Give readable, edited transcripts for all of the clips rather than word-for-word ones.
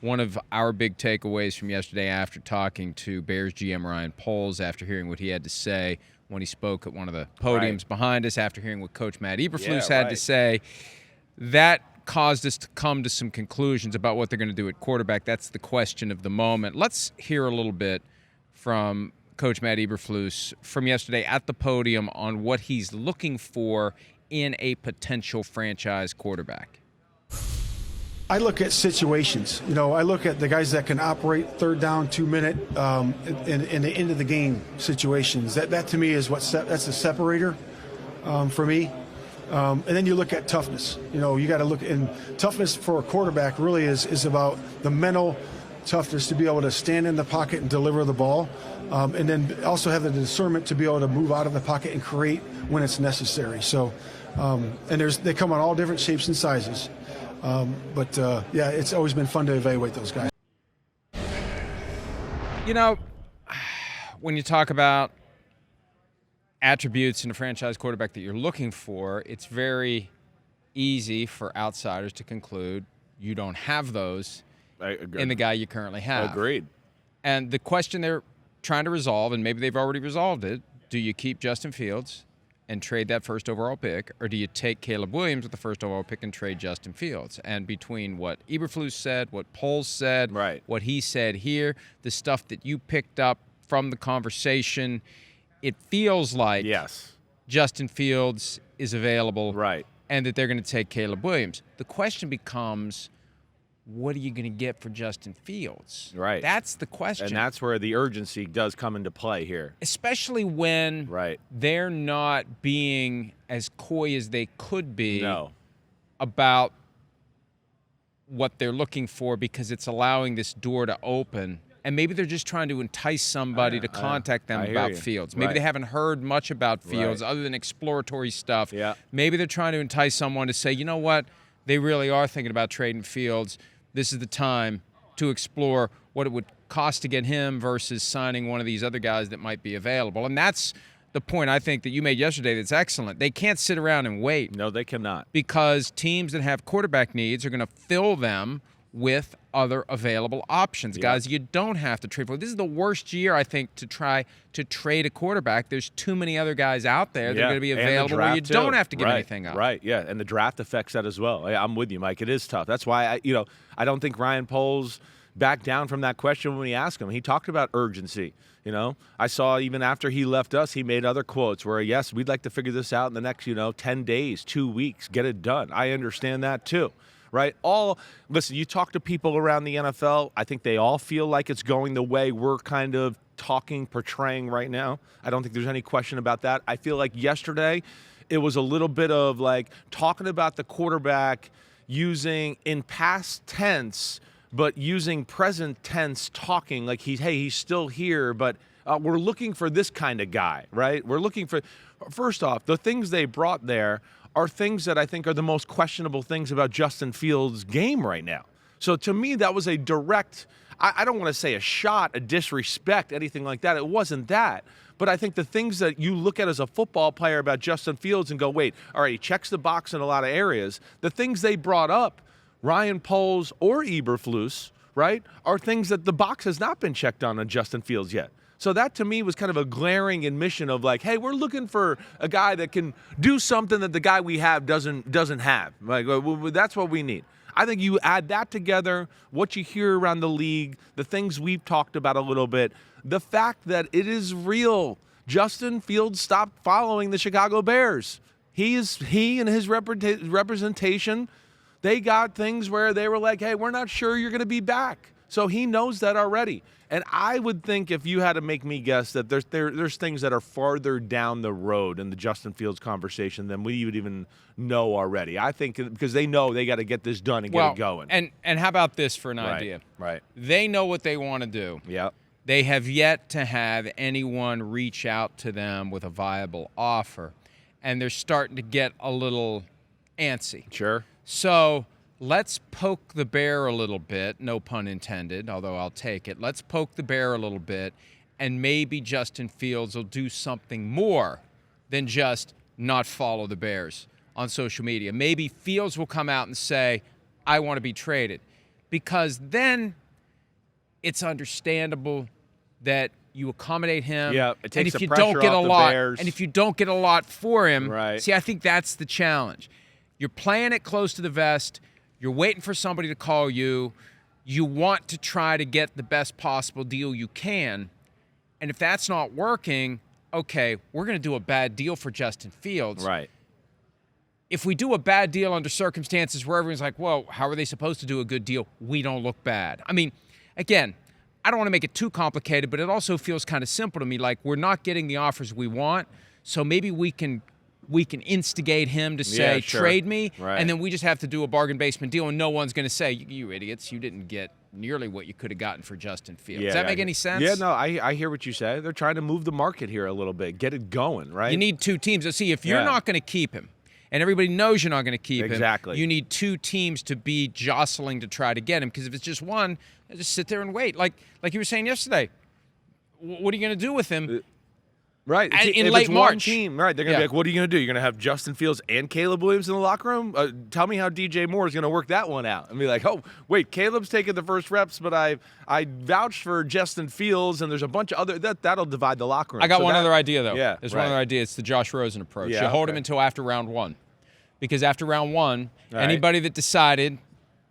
one of our big takeaways from yesterday after talking to Bears GM Ryan Poles, after hearing what he had to say when he spoke at one of the podiums behind us, after hearing what Coach Matt Eberflus had to say, that caused us to come to some conclusions about what they're going to do at quarterback. That's the question of the moment. Let's hear a little bit from Coach Matt Eberflus from yesterday at the podium on what he's looking for in a potential franchise quarterback. I look at situations. I look at the guys that can operate third down, 2-minute, in the end of the game situations. That to me is that's a separator for me. And then you look at toughness. You got to look, and toughness for a quarterback really is about the mental toughness to be able to stand in the pocket and deliver the ball, and then also have the discernment to be able to move out of the pocket and create when it's necessary. So, and they come on all different shapes and sizes. But it's always been fun to evaluate those guys. When you talk about attributes in a franchise quarterback that you're looking for, it's very easy for outsiders to conclude you don't have those in the guy you currently have. Agreed. And the question they're trying to resolve, and maybe they've already resolved it, do you keep Justin Fields and trade that first overall pick, or do you take Caleb Williams with the first overall pick and trade Justin Fields? And between what Eberflus said, what Poles said, what he said here, the stuff that you picked up from the conversation, it feels like Justin Fields is available and that they're going to take Caleb Williams. The question becomes, what are you going to get for Justin Fields? Right. That's the question. And that's where the urgency does come into play here. Especially when they're not being as coy as they could be about what they're looking for, because it's allowing this door to open. And maybe they're just trying to entice somebody to contact them about Fields. Maybe they haven't heard much about Fields other than exploratory stuff. Maybe they're trying to entice someone to say, you know what, they really are thinking about trading Fields. This is the time to explore what it would cost to get him versus signing one of these other guys that might be available. And that's the point I think that you made yesterday that's excellent. They can't sit around and wait. No, they cannot. Because teams that have quarterback needs are going to fill them with other available options, guys you don't have to trade for. This is the worst year, I think, to try to trade a quarterback. There's too many other guys out there that are going to be available where you don't have to give anything up. And the draft affects that as well. I'm with you, Mike. It is tough. That's why I don't think Ryan Poles backed down from that question when we asked him. He talked about urgency. I saw even after he left us, he made other quotes where, yes, we'd like to figure this out in the next, 10 days, 2 weeks, get it done. I understand that too. Listen, you talk to people around the NFL, I think they all feel like it's going the way we're kind of portraying right now. I don't think there's any question about that. I feel like yesterday it was a little bit of like talking about the quarterback using in past tense, but using present tense talking like he's still here, but we're looking for this kind of guy, right? We're looking for, first off, the things they brought there are things that I think are the most questionable things about Justin Fields' game right now. So to me, that was a direct, I don't want to say a shot, a disrespect, anything like that. It wasn't that. But I think the things that you look at as a football player about Justin Fields and go, wait, all right, he checks the box in a lot of areas. The things they brought up, Ryan Poles or Eberflus, are things that the box has not been checked on Justin Fields yet. So that, to me, was kind of a glaring admission of like, hey, we're looking for a guy that can do something that the guy we have doesn't have. Like, that's what we need. I think you add that together, what you hear around the league, the things we've talked about a little bit, the fact that it is real. Justin Fields stopped following the Chicago Bears. He and his representation, they got things where they were like, hey, we're not sure you're going to be back. So he knows that already. And I would think, if you had to make me guess, that there's things that are farther down the road in the Justin Fields conversation than we would even know already. I think because they know they got to get this done and get it going. And how about this for an idea? Right. They know what they want to do. Yep. They have yet to have anyone reach out to them with a viable offer. And they're starting to get a little antsy. Sure. So let's poke the bear a little bit, no pun intended, although I'll take it. Let's poke the bear a little bit, and maybe Justin Fields will do something more than just not follow the Bears on social media. Maybe Fields will come out and say, I want to be traded. because then it's understandable that you accommodate him. Yeah, it takes and if the you pressure don't get off a the lot, Bears. and if you don't get a lot for him, right. See, I think that's the challenge. You're playing it close to the vest. You're waiting for somebody to call you. You want to try to get the best possible deal you can. And if that's not working, okay, we're going to do a bad deal for Justin Fields. Right. If we do a bad deal under circumstances where everyone's like, whoa, how are they supposed to do a good deal? We don't look bad. I mean, again, I don't want to make it too complicated, but it also feels kind of simple to me. Like, we're not getting the offers we want, so maybe we can instigate him to say, trade me, right. And then we just have to do a bargain basement deal, and no one's going to say, you idiots, you didn't get nearly what you could have gotten for Justin Fields. Does that make any sense? Yeah, no, I hear what you say. They're trying to move the market here a little bit, get it going, right? You need two teams. See, if you're not going to keep him, and everybody knows you're not going to keep him, you need two teams to be jostling to try to get him, because if it's just one, just sit there and wait. Like you were saying yesterday, what are you going to do with him? Right. In if late it's March. One team, right, they're going to be like, what are you going to do? You're going to have Justin Fields and Caleb Williams in the locker room? Tell me how DJ Moore is going to work that one out. And be like, oh, wait, Caleb's taking the first reps, but I vouched for Justin Fields, and there's a bunch of other that'll divide the locker room. I got one other idea, though. Yeah, There's one other idea. It's the Josh Rosen approach. Yeah, you hold him until after round one. Because after round one, anybody that decided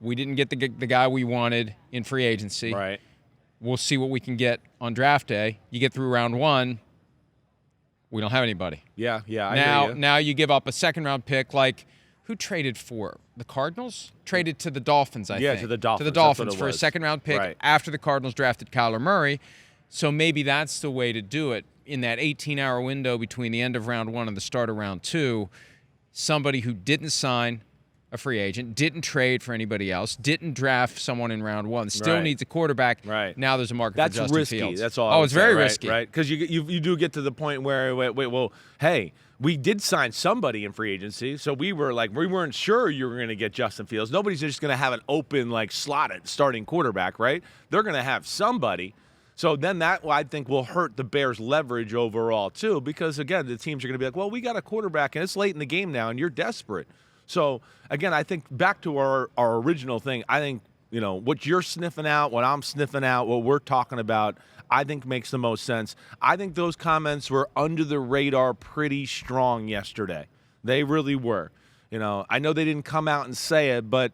we didn't get the guy we wanted in free agency, right, we'll see what we can get on draft day. You get through round one, we don't have anybody. Yeah, I hear you. Now you give up a second-round pick. Like, who traded for the Cardinals? Traded to the Dolphins, I think. Yeah, to the Dolphins. To the Dolphins for a second-round pick after the Cardinals drafted Kyler Murray. So maybe that's the way to do it. In that 18-hour window between the end of round one and the start of round two, somebody who didn't sign a free agent, didn't trade for anybody else, didn't draft someone in round one, still needs a quarterback. Right. Now there's a market for Justin risky. Fields. That's all. It's very risky. Right? Because you do get to the point where, well, hey, we did sign somebody in free agency, so we weren't sure you were going to get Justin Fields. Nobody's just going to have an open slot at starting quarterback, right? They're going to have somebody. So then that, I think, will hurt the Bears' leverage overall, too, because, again, the teams are going to be like, well, we got a quarterback, and it's late in the game now, and you're desperate. So, again, I think back to our original thing, I think, what you're sniffing out, what I'm sniffing out, what we're talking about, I think makes the most sense. I think those comments were under the radar pretty strong yesterday. They really were. I know they didn't come out and say it, but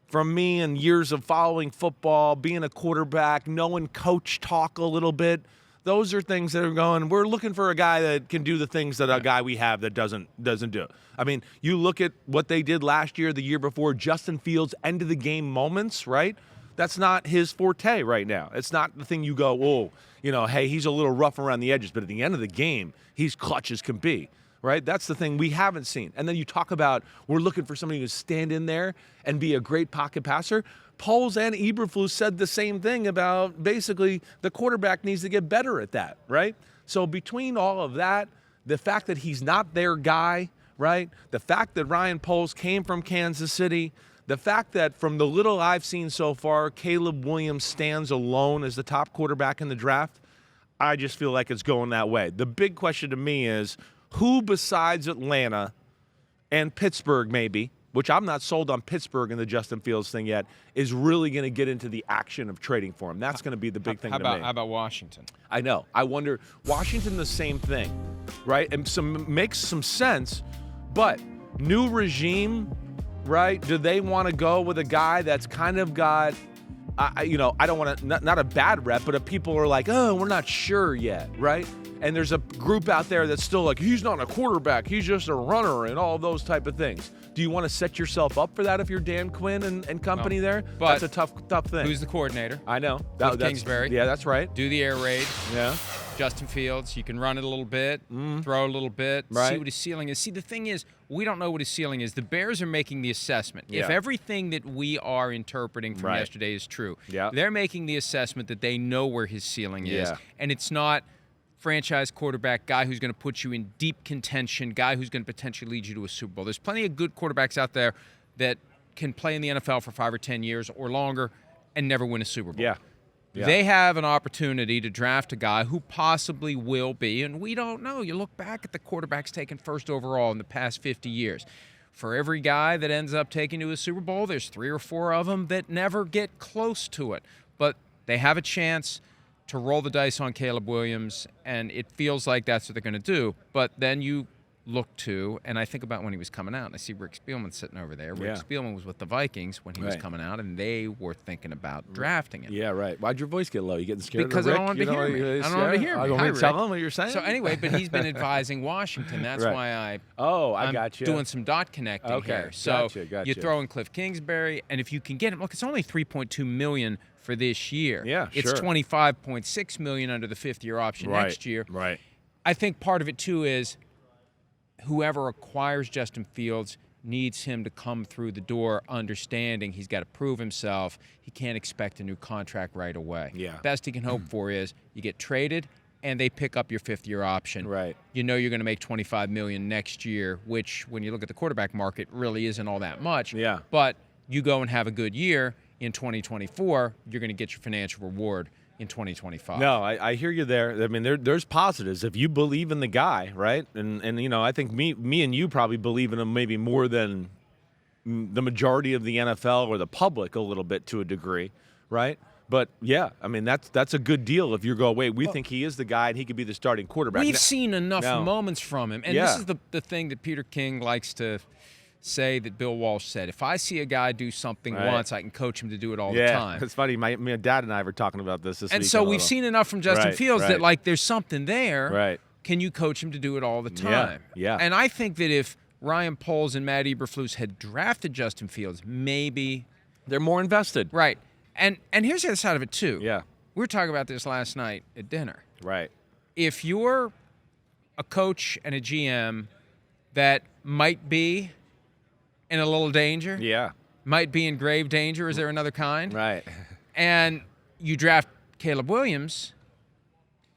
from me and years of following football, being a quarterback, knowing coach talk a little bit, those are things that are going, we're looking for a guy that can do the things that a guy we have that doesn't do. I mean, you look at what they did last year, the year before, Justin Fields' end-of-the-game moments, right? That's not his forte right now. It's not the thing you go, hey, he's a little rough around the edges, but at the end of the game, he's clutch as can be. Right? That's the thing we haven't seen. And then you talk about we're looking for somebody to stand in there and be a great pocket passer. Poles and Eberflus said the same thing about basically the quarterback needs to get better at that, right? So between all of that, the fact that he's not their guy, right? The fact that Ryan Poles came from Kansas City, the fact that from the little I've seen so far, Caleb Williams stands alone as the top quarterback in the draft, I just feel like it's going that way. The big question to me is, who besides Atlanta and Pittsburgh maybe, which I'm not sold on Pittsburgh and the Justin Fields thing yet, is really going to get into the action of trading for him? That's going to be the big thing to me. How about Washington? I know. I wonder, Washington the same thing, right? And makes some sense, but new regime, right? Do they want to go with a guy that's kind of got, I don't want to, not a bad rep, but people are like, oh, we're not sure yet, right? And there's a group out there that's still like, he's not a quarterback, he's just a runner and all those type of things. Do you want to set yourself up for that if you're Dan Quinn and company there? But that's a tough thing. Who's the coordinator? I know. Cliff Kingsbury. Yeah, that's right. Do the air raid. Yeah. Justin Fields, you can run it a little bit, throw a little bit, see what his ceiling is. See, the thing is, we don't know what his ceiling is. The Bears are making the assessment. Yeah. If everything that we are interpreting from yesterday is true, they're making the assessment that they know where his ceiling is. And it's not franchise quarterback, guy who's going to put you in deep contention, guy who's going to potentially lead you to a Super Bowl. There's plenty of good quarterbacks out there that can play in the NFL for 5 or 10 years or longer and never win a Super Bowl. Yeah. They have an opportunity to draft a guy who possibly will be, and we don't know. You look back at the quarterbacks taken first overall in the past 50 years. for every guy that ends up taking to a Super Bowl, there's 3 or 4 of them that never get close to it. But they have a chance to roll the dice on Caleb Williams, and it feels like that's what they're going to do. But then you look to, and I think about when he was coming out, and I see Rick Spielman sitting over there. Rick Spielman was with the Vikings when he was coming out, and they were thinking about drafting him. Yeah, right. Why'd your voice get low? You getting scared because of Rick? I don't want to hear me. I don't want to hear me. I don't want to tell him what you're saying? So anyway, but he's been advising Washington. That's why I'm got you. doing some dot connecting here. So gotcha. you throw in Cliff Kingsbury, and if you can get him, look, it's only $3.2 million for this year. Yeah, it's $25.6 million under the 5th-year option next year. Right. I think part of it too is whoever acquires Justin Fields needs him to come through the door understanding he's got to prove himself. He can't expect a new contract right away. Yeah. Best he can hope for is you get traded and they pick up your 5th-year option. Right. You know you're going to make $25 million next year, which when you look at the quarterback market really isn't all that much. Yeah. But you go and have a good year in 2024, you're going to get your financial reward in 2025. No, I hear you there. I mean, there's positives if you believe in the guy, right? And you know, I think me and you probably believe in him maybe more than the majority of the NFL or the public a little bit to a degree, right? But yeah, I mean that's a good deal if you go, wait, we think he is the guy and he could be the starting quarterback. We've seen enough moments from him, and this is the thing that Peter King likes to say that Bill Walsh said. If I see a guy do something once, I can coach him to do it all the time. It's funny. My dad and I were talking about this week. And so we've seen enough from Justin Fields that, like, there's something there. Right. Can you coach him to do it all the time? Yeah. And I think that if Ryan Poles and Matt Eberflus had drafted Justin Fields, maybe they're more invested. Right. And here's the other side of it, too. Yeah. We were talking about this last night at dinner. Right. If you're a coach and a GM that might be in a little danger. Yeah. Might be in grave danger. Is there another kind? Right. And you draft Caleb Williams,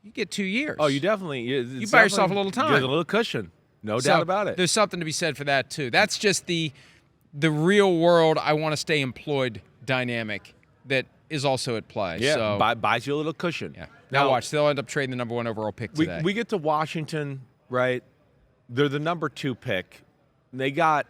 you get 2 years. Oh, you definitely. You buy yourself a little time. You get a little cushion. No doubt about it. There's something to be said for that, too. That's just the real world, I want to stay employed dynamic that is also at play. Yeah, so, buys you a little cushion. Yeah. Now watch, they'll end up trading the number 1 overall pick today. We get to Washington, right? They're the number 2 pick. They got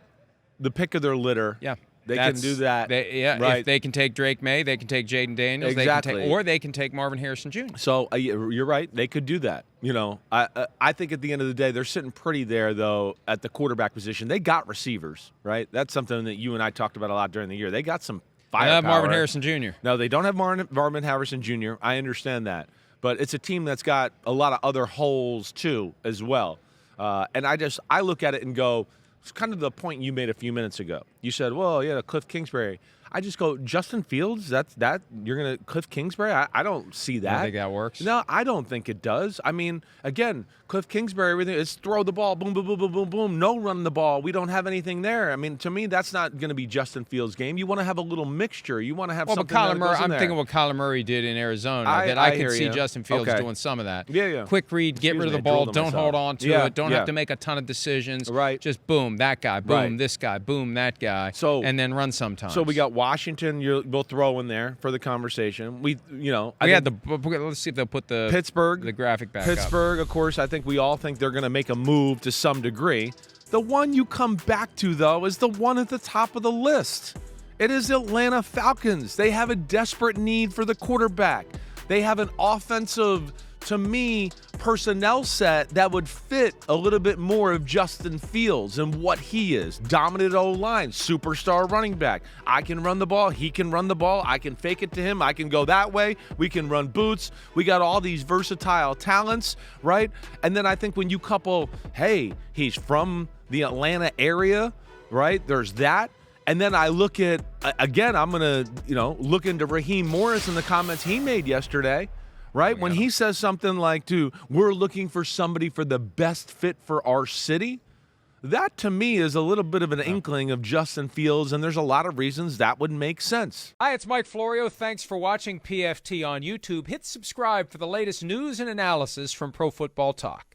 the pick of their litter. Yeah. They can do that. Right. If they can take Drake May, they can take Jaden Daniels. Exactly. Or they can take Marvin Harrison Jr. So you're right. They could do that. You know, I think at the end of the day, they're sitting pretty there, though, at the quarterback position. They got receivers, right? That's something that you and I talked about a lot during the year. They got some firepower. They have Marvin Harrison Jr. No, they don't have Marvin Harrison Jr. I understand that. But it's a team that's got a lot of other holes, too, as well. And I look at it and go, it's kind of the point you made a few minutes ago. You said, well, yeah, Cliff Kingsbury. I just go, Justin Fields, that you're going to Cliff Kingsbury? I don't see that. You don't think that works? No, I don't think it does. I mean, again, Cliff Kingsbury, everything is throw the ball, boom, boom, boom, boom, boom, boom. No run the ball. We don't have anything there. I mean, to me, that's not going to be Justin Fields' game. You want to have a little mixture. You want to have something that goes in there. I'm thinking what Kyler Murray did in Arizona. I could see Justin Fields doing some of that. Yeah. Quick read, get rid of the ball, don't hold on to it, don't have to make a ton of decisions. Right. Just boom, that guy, boom, this guy, boom, that guy, and then run sometimes. So we got Washington. We'll throw in there for the conversation. Let's see if they'll put the graphic back up. Pittsburgh, of course. I think we all think they're going to make a move to some degree. The one you come back to, though, is the one at the top of the list. It is Atlanta Falcons. They have a desperate need for the quarterback. They have an offensive, to me, personnel set that would fit a little bit more of Justin Fields and what he is. Dominant O-line, superstar running back. I can run the ball. He can run the ball. I can fake it to him. I can go that way. We can run boots. We got all these versatile talents, right? And then I think when you couple, hey, he's from the Atlanta area, right? There's that. And then I look at, again, I'm going to, look into Raheem Morris and the comments he made yesterday. Right? When he says something like, we're looking for somebody for the best fit for our city, that to me is a little bit of an inkling of Justin Fields, and there's a lot of reasons that would make sense. Hi, it's Mike Florio. Thanks for watching PFT on YouTube. Hit subscribe for the latest news and analysis from Pro Football Talk.